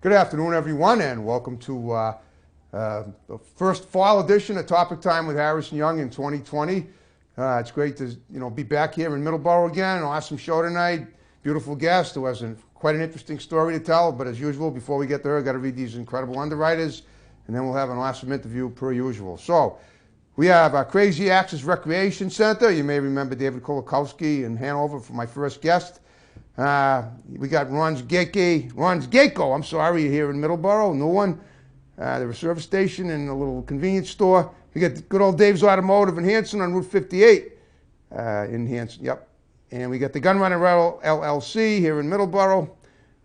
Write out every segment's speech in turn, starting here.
Good afternoon, everyone, and welcome to the first fall edition of Topic Time with Harris and Young in 2020. It's great to be back here in Middleborough again. An awesome show tonight. Beautiful guest who has quite an interesting story to tell. But as usual, before we get there, I've got to read these incredible underwriters, and then we'll have an awesome interview per usual. So we have our Crazy Axis Recreation Center. You may remember David Kolakowski in Hanover for my first guest. We got Ron's Gecko, I'm sorry, here in Middleborough, new one. They're a service station and a little convenience store. We got good old Dave's Automotive in Hanson on Route 58 in Hanson, yep. And we got the Gunrunner LLC here in Middleborough.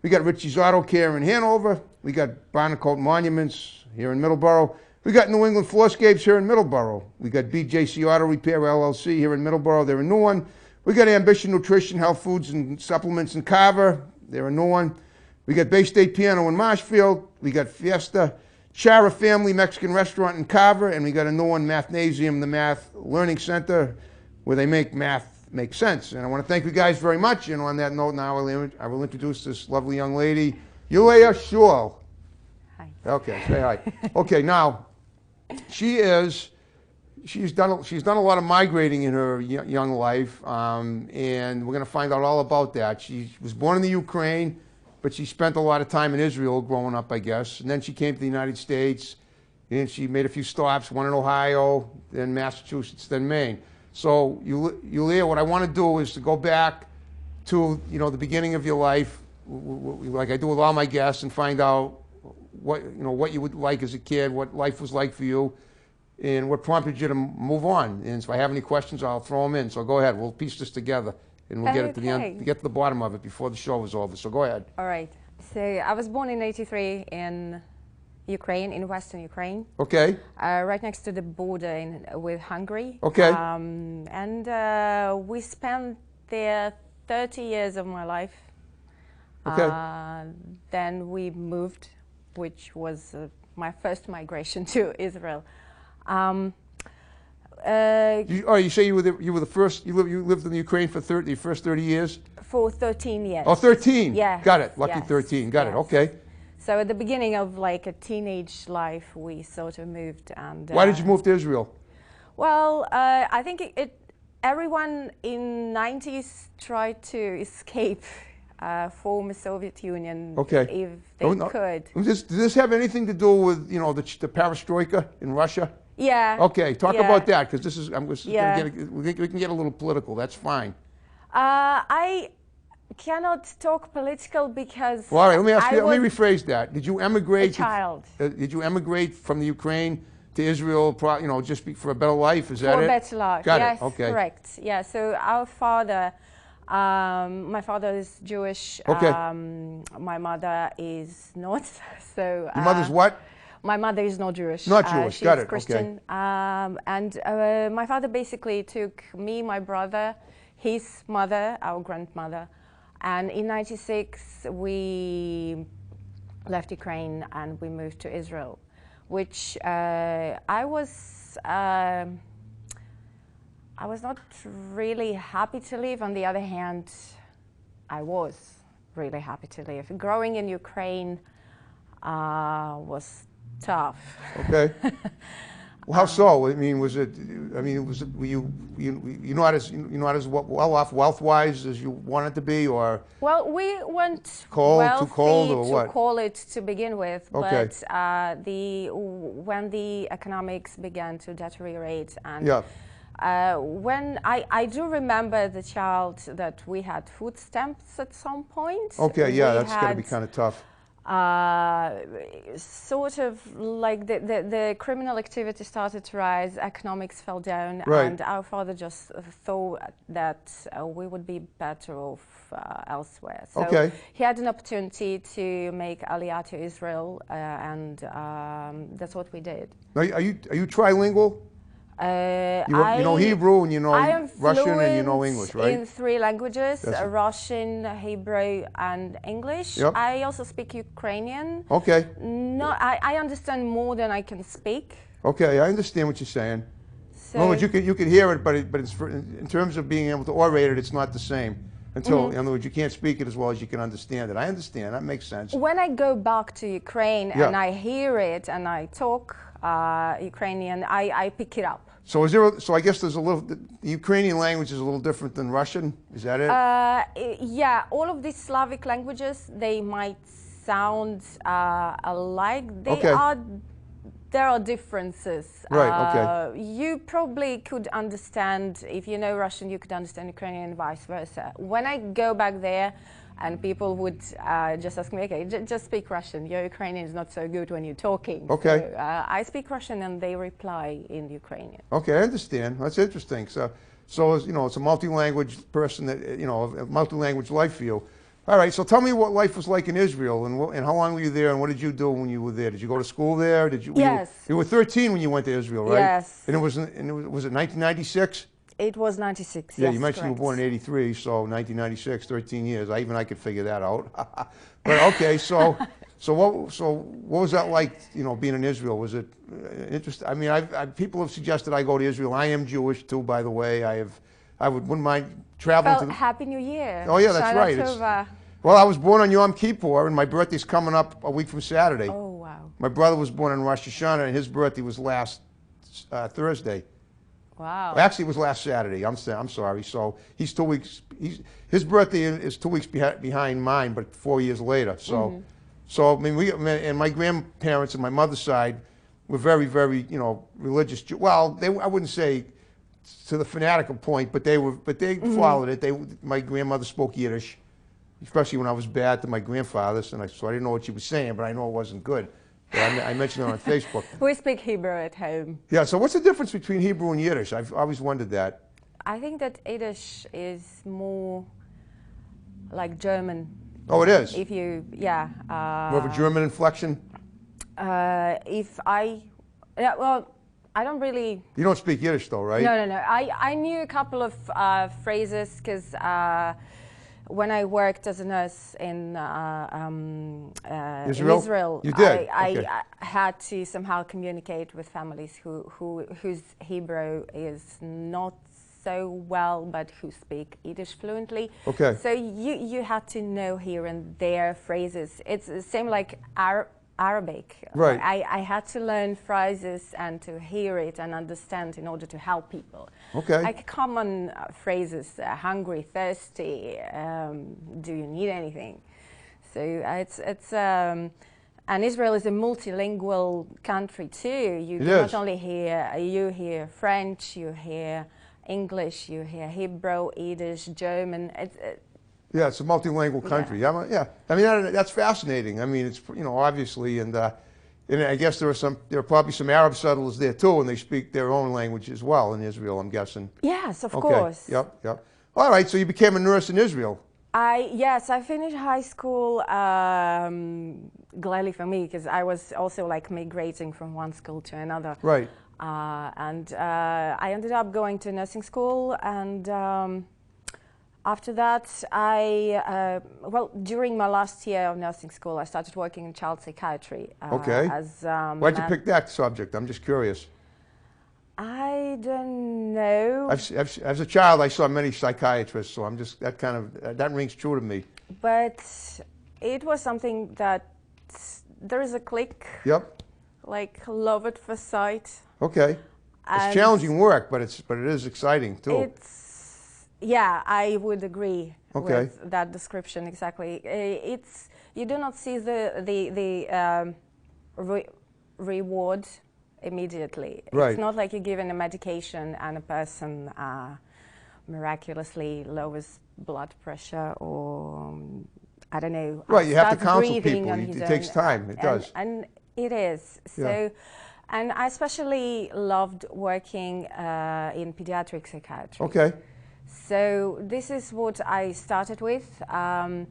We got Richie's Auto Care in Hanover. We got Barnacote Monuments here in Middleborough. We got New England Floorscapes here in Middleborough. We got BJC Auto Repair LLC here in Middleborough. They're a new one. We got Ambition Nutrition, Health Foods and Supplements in Carver. They're a new one. We got Bay State Piano in Marshfield. We got Fiesta Chara Family Mexican Restaurant in Carver. And we got a new one, Mathnasium, the Math Learning Center, where they make math make sense. And I want to thank you guys very much. And on that note, now I will introduce this lovely young lady, Yuliya Shuel. Hi. Okay, say hi. Okay, now, She's done a lot of migrating in her young life, and we're going to find out all about that. She was born in the Ukraine, but she spent a lot of time in Israel growing up, I guess. And then she came to the United States, and she made a few stops, one in Ohio, then Massachusetts, then Maine. So, Yuliya, what I want to do is to go back to the beginning of your life, like I do with all my guests, and find out what you would like as a kid, what life was like for you, and what prompted you to move on. And if I have any questions, I'll throw them in. So go ahead. We'll piece this together, and we'll get it to the end, get to the bottom of it before the show is over. So go ahead. All right. So I was born in '83 in Ukraine, in Western Ukraine. Okay. Right next to the border with Hungary. Okay. And we spent there 30 years of my life. Okay. Then we moved, which was my first migration to Israel. You say you were the first. You lived in the Ukraine for the first 30 years. For 13 years. Oh, 13. Yeah. Got it. Lucky yes. 13. Got yes. it. Okay. So at the beginning of like a teenage life, we sort of moved. And why did you move to Israel? Well, I think everyone in '90s tried to escape former Soviet Union. Okay. If they could. Does this have anything to do with the perestroika in Russia? Yeah. Okay, talk about that, because we can get a little political. That's fine. I cannot talk political because. Well, all right. Let me ask you. Let me rephrase that. Did you emigrate? A child. Did you emigrate from the Ukraine to Israel? Just for a better life? Is that it? For a better life. Got yes, it. Okay. Correct. Yeah. So our father. My father is Jewish. Okay. My mother is not. So. Your mother's what? My mother is not Jewish. Not Jewish. She's Got it. Christian. Okay. And my father basically took me, my brother, his mother, our grandmother, and in '96 we left Ukraine and we moved to Israel, which I was not really happy to live. On the other hand, I was really happy to live. Growing in Ukraine was tough. Okay. Well, how so? I mean, was it? I mean, were you not as well off wealth-wise as you wanted to be, or? Well, we weren't too cold, or what? To call it to begin with. Okay. But when the economics began to deteriorate, and when I do remember the child that we had food stamps at some point. Okay. Yeah, that's got to be kind of tough. Sort of like the criminal activity started to rise, economics fell down, right. And our father just thought that we would be better off elsewhere. So okay. He had an opportunity to make Aliyah to Israel, and that's what we did. Now, are you trilingual? You know Hebrew and you know Russian and you know English, right? In 3 languages, Russian, Hebrew, and English. Yep. I also speak Ukrainian. Okay. No, I understand more than I can speak. Okay, I understand what you're saying. So in other words, you could hear it, but it's in terms of being able to orate it, it's not the same. Until, in other words, you can't speak it as well as you can understand it. I understand. That makes sense. When I go back to Ukraine Yeah. and I hear it and I talk Ukrainian, I pick it up. So is there? So I guess there's a little. The Ukrainian language is a little different than Russian. Is that it? Yeah, all of these Slavic languages, they might sound alike. Okay. There are differences. Right, okay. You probably could understand, if you know Russian, you could understand Ukrainian and vice versa. When I go back there and people would just ask me, okay, just speak Russian. Your Ukrainian is not so good when you're talking. Okay. So, I speak Russian and they reply in Ukrainian. Okay, I understand. That's interesting. So you know, it's a multi-language person that, you know, a multi-language life for you. All right, so tell me what life was like in Israel, and how long were you there, and what did you do when you were there? Did you go to school there? Did you? Yes. You were 13 when you went to Israel, right? Yes. And was it 1996? It was 96. Yeah, yes, you mentioned correct. you were born in '83, so 1996, 13 years. I could figure that out. But okay, so what was that like? You know, being in Israel, was it interesting? I mean, people have suggested I go to Israel. I am Jewish too, by the way. Wouldn't mind traveling Well, to. Happy New Year. Oh yeah, that's Shout right. out to, Well, I was born on Yom Kippur, and my birthday's coming up a week from Saturday. oh, wow. My brother was born on Rosh Hashanah, and his birthday was last Thursday. Wow. Actually, it was last Saturday. I'm sorry. So he's 2 weeks. His birthday is 2 weeks behind mine, but 4 years later. So, so I mean, and my grandparents on my mother's side were very, very, you know, religious. Well, I wouldn't say to the fanatical point, but they followed it. My grandmother spoke Yiddish, especially when I was bad to my grandfather, so I didn't know what she was saying, but I know it wasn't good. But I mentioned it on Facebook. We speak Hebrew at home. Yeah, so what's the difference between Hebrew and Yiddish? I've always wondered that. I think that Yiddish is more like German. Oh, it is? If you, yeah. More of a German inflection? Yeah, well, I don't really. You don't speak Yiddish though, right? No. I knew a couple of phrases because when I worked as a nurse in Israel, You did? I Okay. had to somehow communicate with families whose Hebrew is not so well, but who speak Yiddish fluently. Okay. So you had to know here and there phrases. It's the same like Arabic. Right. I had to learn phrases and to hear it and understand in order to help people. Okay. Like common phrases, hungry, thirsty, do you need anything? So and Israel is a multilingual country too. You do not only you hear French, you hear English, you hear Hebrew, Yiddish, German. Yeah, it's a multilingual country. Yeah. I mean, that's fascinating. I mean, it's, you know, obviously, and I guess there are probably some Arab settlers there too, and they speak their own language as well in Israel, I'm guessing. Yes, of course. Yep. All right, so you became a nurse in Israel. Yes, I finished high school, gladly for me, because I was also like migrating from one school to another. Right. And I ended up going to nursing school, and after that, during my last year of nursing school, I started working in child psychiatry. Okay. Why'd you pick that subject? I'm just curious. I don't know. As a child, I saw many psychiatrists, so I'm just, that rings true to me. But it was something that there is a click. Yep. Like love at first sight. Okay. It's challenging work, but it is exciting too. Yeah, I would agree with that description exactly. You do not see the reward immediately. Right. It's not like you're given a medication and a person miraculously lowers blood pressure or I don't know. Right, you have to counsel breathing people. It takes time. It does. And it is. So, and I especially loved working in pediatric psychiatry. Okay. So this is what I started with, and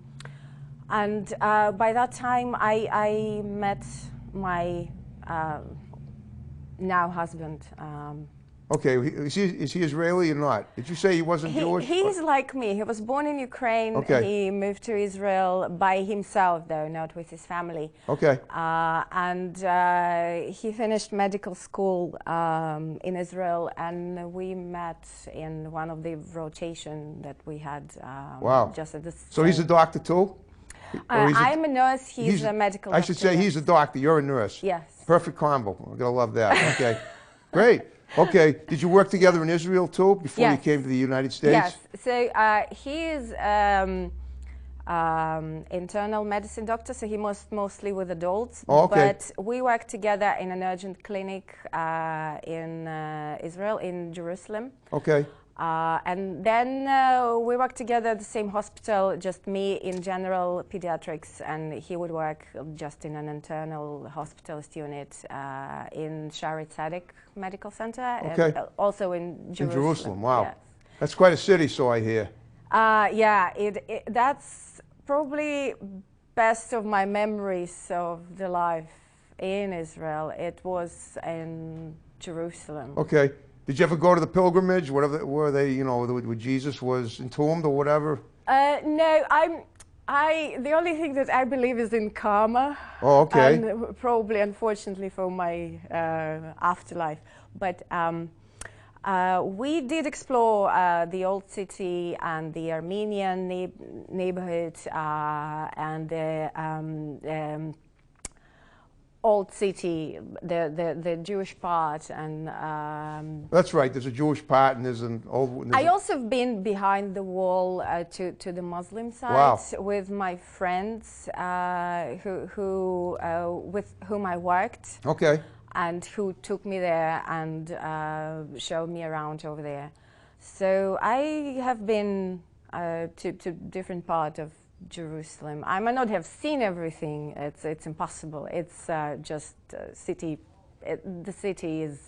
by that time I met my now husband, Okay, is he Israeli or not? Did you say he wasn't Jewish? He's like me. He was born in Ukraine. Okay. He moved to Israel by himself, though, not with his family. Okay. And he finished medical school in Israel, and we met in one of the rotation that we had. Wow. Just at the So he's a doctor too? I'm a nurse. He's a medical I doctor. should say he's a doctor. You're a nurse. Yes. Perfect combo. I'm going to love that. Okay. Great. Okay. Did you work together in Israel too before you Yes. came to the United States? Yes. So he is internal medicine doctor, so he mostly with adults. Oh, okay. But we work together in an urgent clinic in Israel, in Jerusalem. Okay. And then we work together at the same hospital, just me in general pediatrics, and he would work just in an internal hospitalist unit in Shari Tzedek Medical Center, Okay. and also in Jerusalem. In Jerusalem, wow. Yes. That's quite a city, so I hear. Yeah, that's probably best of my memories of the life in Israel. It was in Jerusalem. Okay. Did you ever go to the pilgrimage, whatever, where they, you know, where Jesus was entombed or whatever? No, the only thing that I believe is in karma. Oh, okay. And probably, unfortunately, for my afterlife. But we did explore the old city and the Armenian neighborhood and the old city, the Jewish part, and That's right. There's a Jewish part and there's an old. I also have been behind the wall to the Muslim side. Wow. With my friends with whom I worked. Okay. And who took me there and showed me around over there. So I have been to different parts of Jerusalem. I might not have seen everything. It's impossible. It's just city. The city is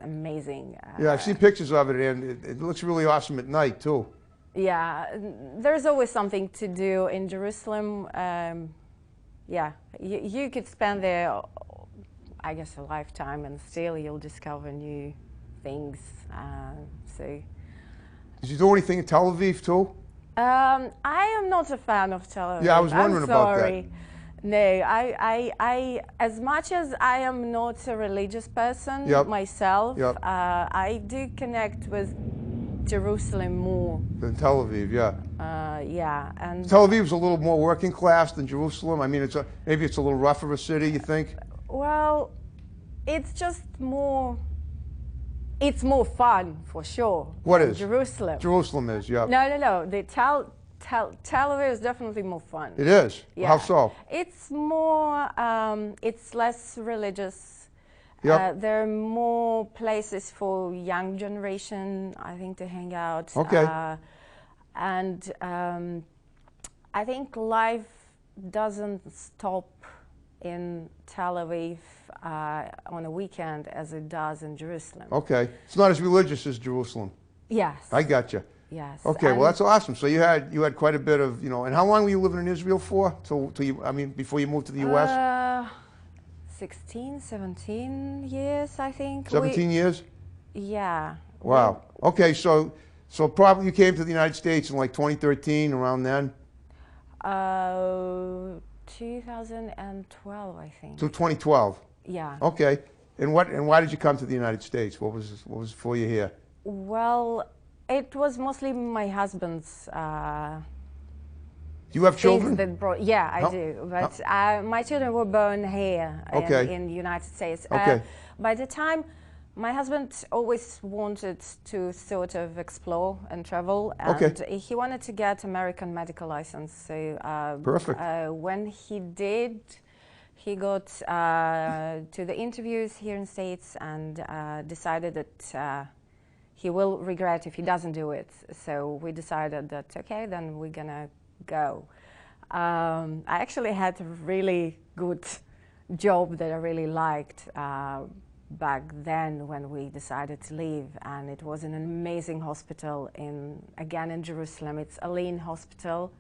amazing. Yeah, I've seen pictures of it, and it looks really awesome at night too. Yeah, there's always something to do in Jerusalem. Yeah, you could spend there, I guess, a lifetime, and still you'll discover new things. So. Did you do anything in Tel Aviv too? I am not a fan of Tel Aviv. Yeah, I was wondering about that. I'm sorry. No, I, as much as I am not a religious person myself, I do connect with Jerusalem more. Than Tel Aviv, yeah. Yeah, and Tel Aviv's a little more working class than Jerusalem. I mean, maybe it's a little rougher a city, you think? Well, it's just more. It's more fun, for sure. What is? Jerusalem. Jerusalem is, yeah. No. The Tel Aviv is definitely more fun. It is? Yeah. How so? It's more, it's less religious. Yep. There are more places for young generation, I think, to hang out. Okay. And I think life doesn't stop in Tel Aviv on a weekend as it does in Jerusalem. Okay. It's not as religious as Jerusalem. Yes. I got you. Yes. Okay, well that's awesome. So you had quite a bit of, and how long were you living in Israel for? Before you moved to the U.S.? 16, 17 years, I think. 17 years? Yeah. Wow. Okay, so probably you came to the United States in like 2013, around then? 2012, I think. So 2012. Yeah. Okay. And why did you come to the United States? What was for you here? Well, it was mostly my husband's. Do you have children? Yeah, I do. But my children were born here in the United States. Okay. By the time, my husband always wanted to sort of explore and travel, and he wanted to get American medical license. So perfect. When he did, he got to the interviews here in States and decided that he will regret if he doesn't do it. So we decided that, okay, then we're gonna go. I actually had a really good job that I really liked back then when we decided to leave, and it was in an amazing hospital again in Jerusalem. It's Aline Hospital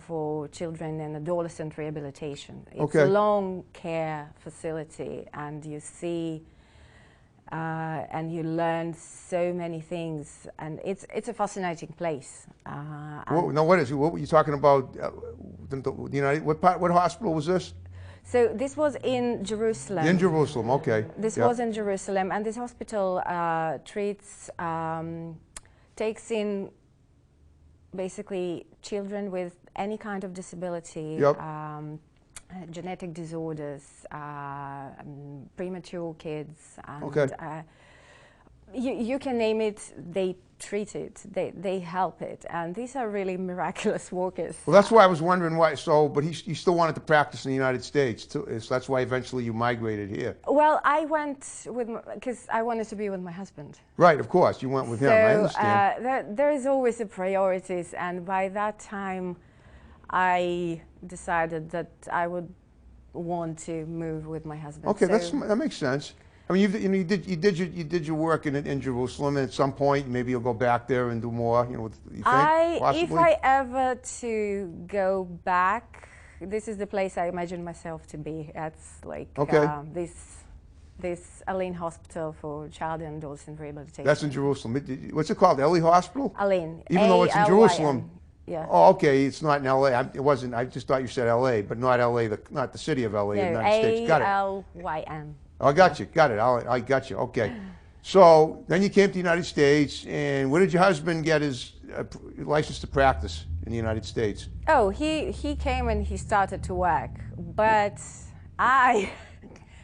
for children and adolescent rehabilitation. It's a long care facility, and you see and you learn so many things, and it's a fascinating place. Now, what were you talking about? The United, what hospital was this? So this was in Jerusalem. In Jerusalem, okay. This Yep. was in Jerusalem, and this hospital takes in basically children with any kind of disability, Yep. Genetic disorders, premature kids, and Okay. you can name it, they treat it, they help it, and these are really miraculous workers. Well, that's why I was wondering why. So, but you still wanted to practice in the United States too. So that's why eventually you migrated here. Well, I went with, because I wanted to be with my husband. Right, of course, you went with him. I understand. There is always the priorities, and by that time, I decided that I would want to move with my husband. Okay, So that makes sense. I mean, you did your work in Jerusalem, and at some point maybe you'll go back there and do more. You know, you think possibly? If I ever to go back, this is the place I imagine myself to be. It's like Okay. this Aline Hospital for Child and Adolescent Rehabilitation. That's in Jerusalem. What's it called? Eli Hospital? Aline. Even though it's in A-L-Y-N. Jerusalem. Yeah. Oh, okay. It's not in L.A. It wasn't. I just thought you said L.A., but not L.A. Not the city of L.A. No, the United States. Got it. A-L-Y-N. Oh, I got you. Got it. I got you. Okay. So then you came to the United States, and where did your husband get his license to practice in the United States? Oh, he came and he started to work, but I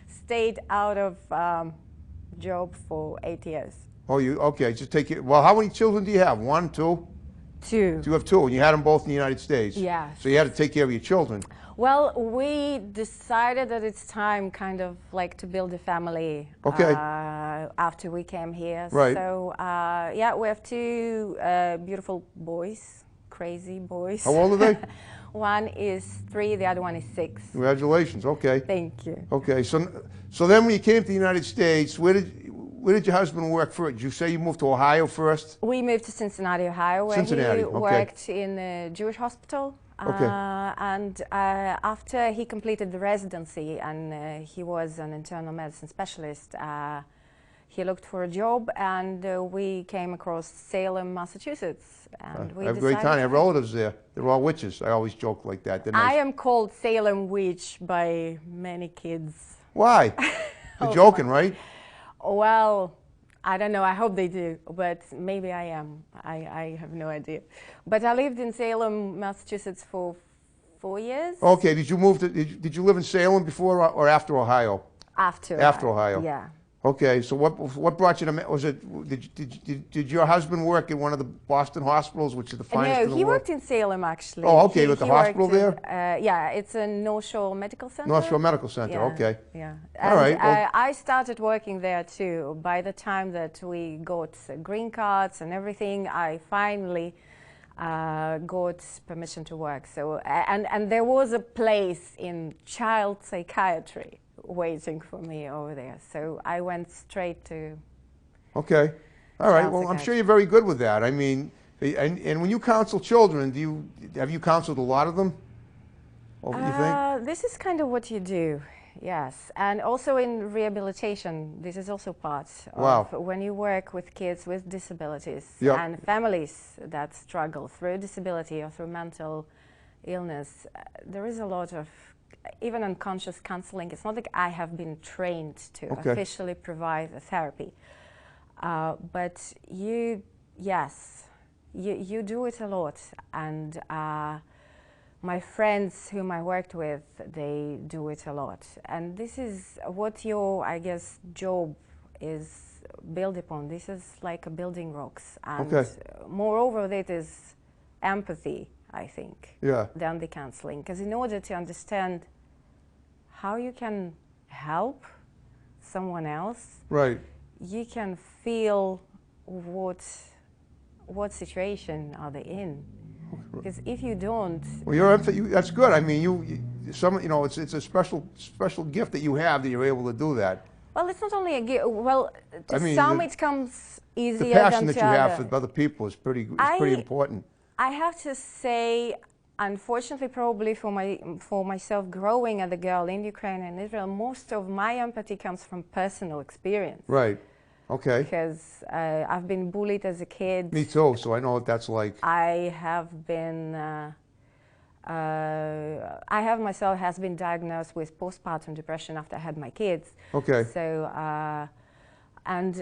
stayed out of job for 8 years. Oh, okay? Just take it. Well, how many children do you have? One, two? 2. You have 2, and you had them both in the United States. Yes. So you had to take care of your children. Well, we decided that it's time kind of like to build a family. Okay. After we came here. Right. So, yeah, we have 2 beautiful boys, crazy boys. How old are they? One is 3, the other one is 6. Congratulations. Okay. Thank you. Okay. So then when you came to the United States, where did your husband work first? Did you say you moved to Ohio first? We moved to Cincinnati, Ohio, where Cincinnati, he okay. worked in a Jewish hospital. Okay. And after he completed the residency and he was an internal medicine specialist, he looked for a job, and we came across Salem, Massachusetts. And we I have a great decided time. I have relatives there. They're all witches. I always joke like that. They're nice. I am called Salem Witch by many kids. Why? You're joking, right? Well, I don't know. I hope they do, but maybe I am. I have no idea. But I lived in Salem, Massachusetts for 4 years. Okay. Did you move to? Did you live in Salem before or after Ohio? After. After Ohio. Yeah. Okay. So what brought you to? Was it? Did your husband work in one of the Boston hospitals, which is the finest in No, the he world? worked in Salem actually. Oh, okay, with the he hospital worked there? Yeah, it's a North Shore Medical Center. North Shore Medical Center. Yeah, Okay. Yeah. All right, well- I started working there too. By the time that we got green cards and everything, I finally got permission to work. So and there was a place in child psychiatry waiting for me over there. So I went straight to. Okay. All right. Child Well, I'm psychiatry. sure you're very good with that. I mean, and when you counsel children, have you counseled a lot of them? Oh, you think? This is kind of what you do, yes. And also in rehabilitation, this is also part Wow. of when you work with kids with disabilities Yep. and families that struggle through disability or through mental illness. There is a lot of even unconscious counseling. It's not like I have been trained to Okay. officially provide a therapy, but you do it a lot. And my friends whom I worked with, they do it a lot. And this is what your, I guess, job is built upon. This is like a building rocks. And Okay. moreover, it is empathy, I think, Yeah. than the counseling. Because in order to understand how you can help someone else, Right. you can feel what situation are they in. Because if you don't, Well, that's good. I mean, it's a special gift that you have that you're able to do that. well, it's not only a gift. Well, to I mean, some it comes The easier passion than that to you have other. for other people is pretty I- important. I have to say, unfortunately, probably for myself, growing as a girl in Ukraine and Israel, most of my empathy comes from personal experience. Right. Okay. Because I've been bullied as a kid. Me too, so I know what that's like. I have been, I have myself has been diagnosed with postpartum depression after I had my kids. Okay. So, and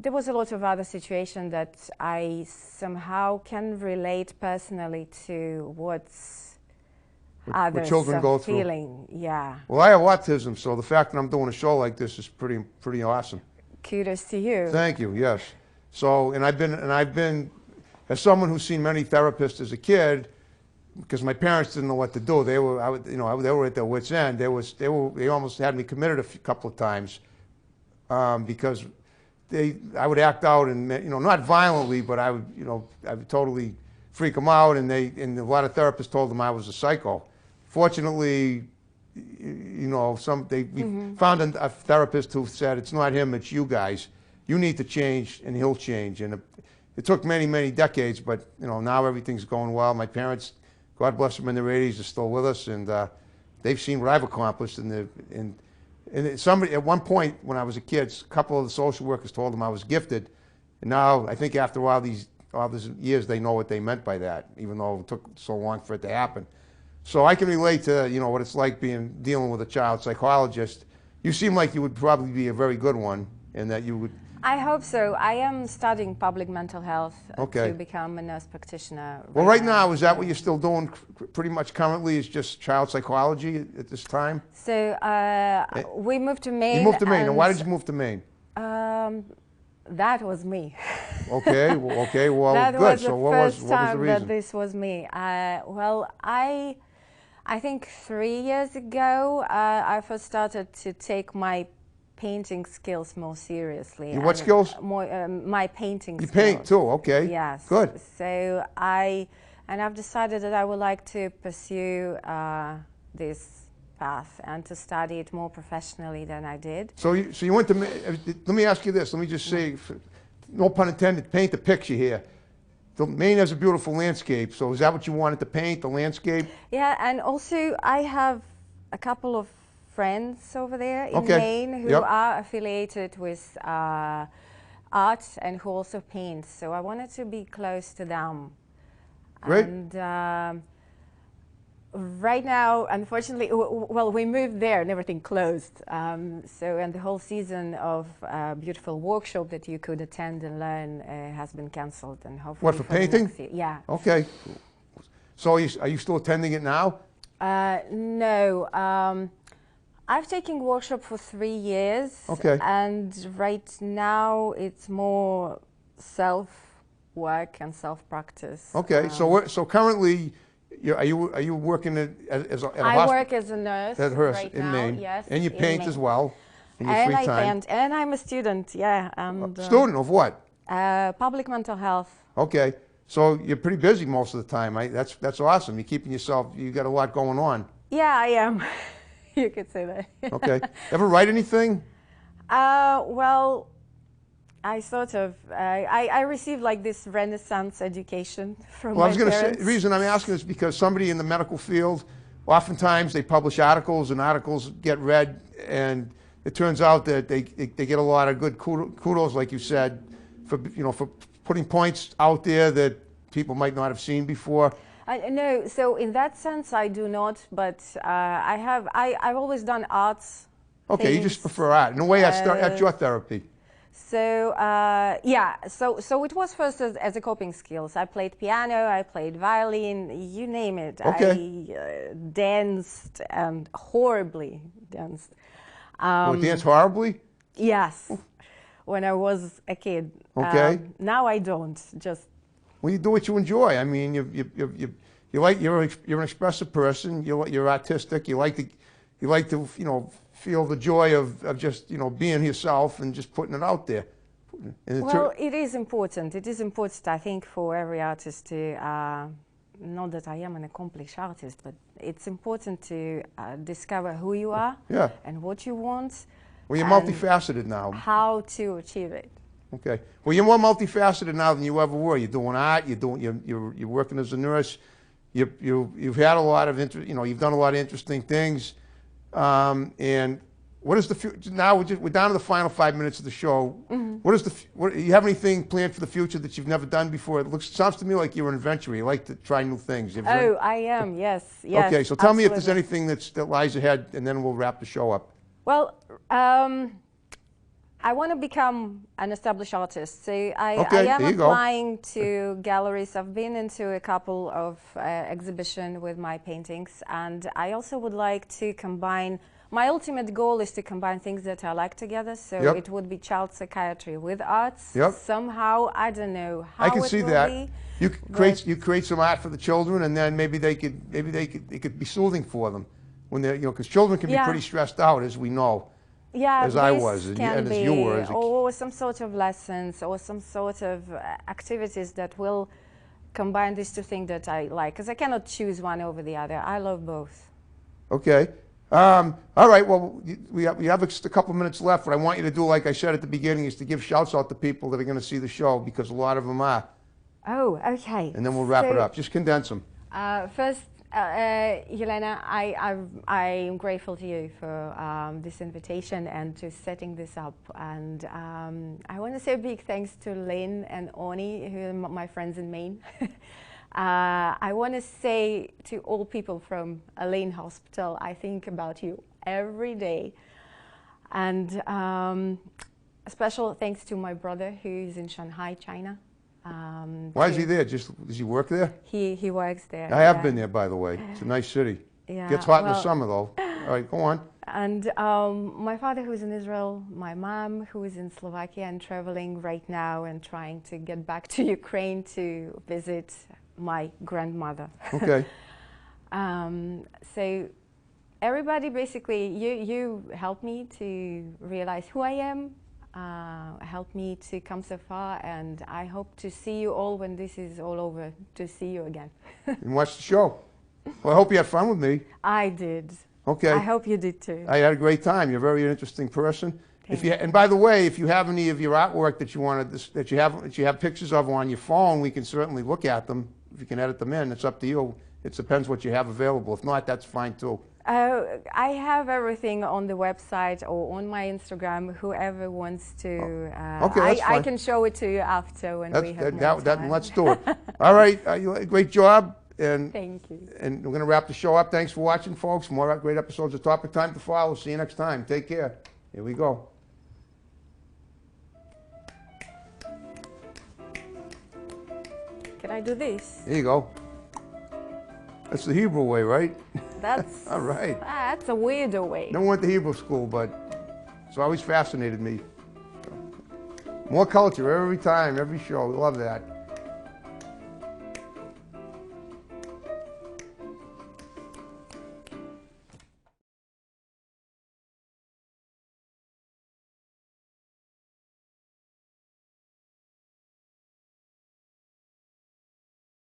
there was a lot of other situations that I somehow can relate personally to what's others children are go through. feeling. Yeah. Well, I have autism, so the fact that I'm doing a show like this is pretty awesome. Kudos to you. Thank you. Yes. So, and I've been, as someone who's seen many therapists as a kid, because my parents didn't know what to do. They were, they were at their wits' end. They almost had me committed a couple of times because I would act out and not violently, but I would totally freak them out, and a lot of therapists told them I was a psycho. Fortunately, we found a therapist who said, it's not him, it's you guys. You need to change, and he'll change. And it took many, many decades, but now everything's going well. My parents, God bless them, in their 80s, are still with us, and they've seen what I've accomplished. And somebody at one point when I was a kid, a couple of the social workers told them I was gifted, and now I think after all these years, they know what they meant by that, even though it took so long for it to happen. So I can relate to what it's like dealing with a child psychologist. You seem like you would probably be a very good one, and that you would. I hope so. I am studying public mental health to become a nurse practitioner. Well, right now, is that what you're still doing pretty much currently, is just child psychology at this time? So we moved to Maine. You moved to Maine. And why did you move to Maine? That was me. Okay, well, that good. Was so the what first was the time reason? that this was me. Well, I think 3 years ago, I first started to take my painting skills more seriously. What skills? My painting skills. You paint too, okay. Yes. Good. So I've decided that I would like to pursue this path and to study it more professionally than I did. So you went to, let me ask you this, let me just say, no pun intended, paint the picture here. Maine has a beautiful landscape, so is that what you wanted to paint, the landscape? Yeah, and also I have a couple of friends over there in Maine who are affiliated with art and who also paint, so I wanted to be close to them. Great. And right now, unfortunately, well, we moved there and everything closed. And the whole season of beautiful workshop that you could attend and learn has been cancelled. And hopefully, what, for painting? Yeah. Okay. So are you still attending it now? No. I've taken workshop for 3 years. Okay. And right now it's more self-work and self-practice. Okay. So currently, are you working at a hospital? I work as a nurse right in now, Maine. yes. And you paint as well in your and free time. I paint, and I'm a student, yeah. And, student of what? Public mental health. Okay. So you're pretty busy most of the time. That's awesome. You're keeping yourself, you got a lot going on. Yeah, I am. You could say that. Okay. Ever write anything? Well, I sort of, I received like this Renaissance education from my parents. I was going to say, the reason I'm asking is because somebody in the medical field, oftentimes they publish articles and articles get read, and it turns out that they get a lot of good kudos, like you said, for putting points out there that people might not have seen before. No, so in that sense I do not, but I've always done arts. Okay, things. You just prefer art. In a way, that's your therapy. So yeah, so it was first as a coping skills. I played piano, I played violin, you name it. Okay. I danced and horribly danced. Dance horribly? Yes, when I was a kid. Okay. Now I don't. Just. Well, you do what you enjoy. I mean, you're an expressive person. You're artistic. You like to feel the joy of just being yourself and just putting it out there. Well, it is important. It is important, I think, for every artist to. Not that I am an accomplished artist, but it's important to discover who you are and what you want. Well, you're multifaceted now. How to achieve it. Okay. Well, you're more multifaceted now than you ever were. You're doing art. You're working as a nurse. You've had a lot of you've done a lot of interesting things, and what is the future? Now we're down to the final 5 minutes of the show. Mm-hmm. What is you have anything planned for the future that you've never done before? Sounds to me like you're an adventurer. You like to try new things. Oh, I am. Yes. Okay, so tell me if there's absolutely. anything that lies ahead, and then we'll wrap the show up. Well, I want to become an established artist. So I am there you go. applying to galleries. I've been into a couple of exhibitions with my paintings, and I also would like to combine. My ultimate goal is to combine things that I like together. So Yep. it would be child psychiatry with arts. Yep. Somehow, I don't know how I can it see will that. be. You create some art for the children, and then maybe it could be soothing for them when they're, because children can be Yeah. pretty stressed out, as we know. Yeah, as I this was, and can as be, you were as a or some sort of lessons, or some sort of activities that will combine these two things that I like, because I cannot choose one over the other. I love both. Okay. All right. Well, we have just a couple minutes left. What I want you to do, like I said at the beginning, is to give shouts out to people that are going to see the show, because a lot of them are. Oh, okay. And then we'll wrap it up. Just condense them. First, Yelena, I am grateful to you for this invitation and to setting this up. And I want to say a big thanks to Lynn and Oni, who are my friends in Maine. I want to say to all people from Lane Hospital, I think about you every day. And a special thanks to my brother, who's in Shanghai, China. Why is he there? Does he work there? He works there. I have been there, by the way. It's a nice city. Yeah, Gets hot in the summer, though. All right, go on. And my father, who's in Israel, my mom, who is in Slovakia and traveling right now and trying to get back to Ukraine to visit my grandmother. Okay. So everybody, basically, you helped me to realize who I am, helped me to come so far, and I hope to see you all when this is all over, to see you again. And watch the show. Well, I hope you had fun with me. I did. Okay. I hope you did too. I had a great time. You're a very interesting person. And by the way, if you have any of your artwork that you have pictures of on your phone, we can certainly look at them. If you can edit them in, it's up to you. It depends what you have available. If not, that's fine too. I have everything on the website or on my Instagram. Whoever wants to, okay, that's fine. I can show it to you after when we have more time. Let's do it. All right, great job. And thank you. And we're going to wrap the show up. Thanks for watching, folks. More great episodes of Topic Time to follow. See you next time. Take care. Here we go. Can I do this? There you go. That's the Hebrew way, right? That's all right. That's a weirder way. Never went to Hebrew school, but it's always fascinated me. More culture every time, every show. Love that.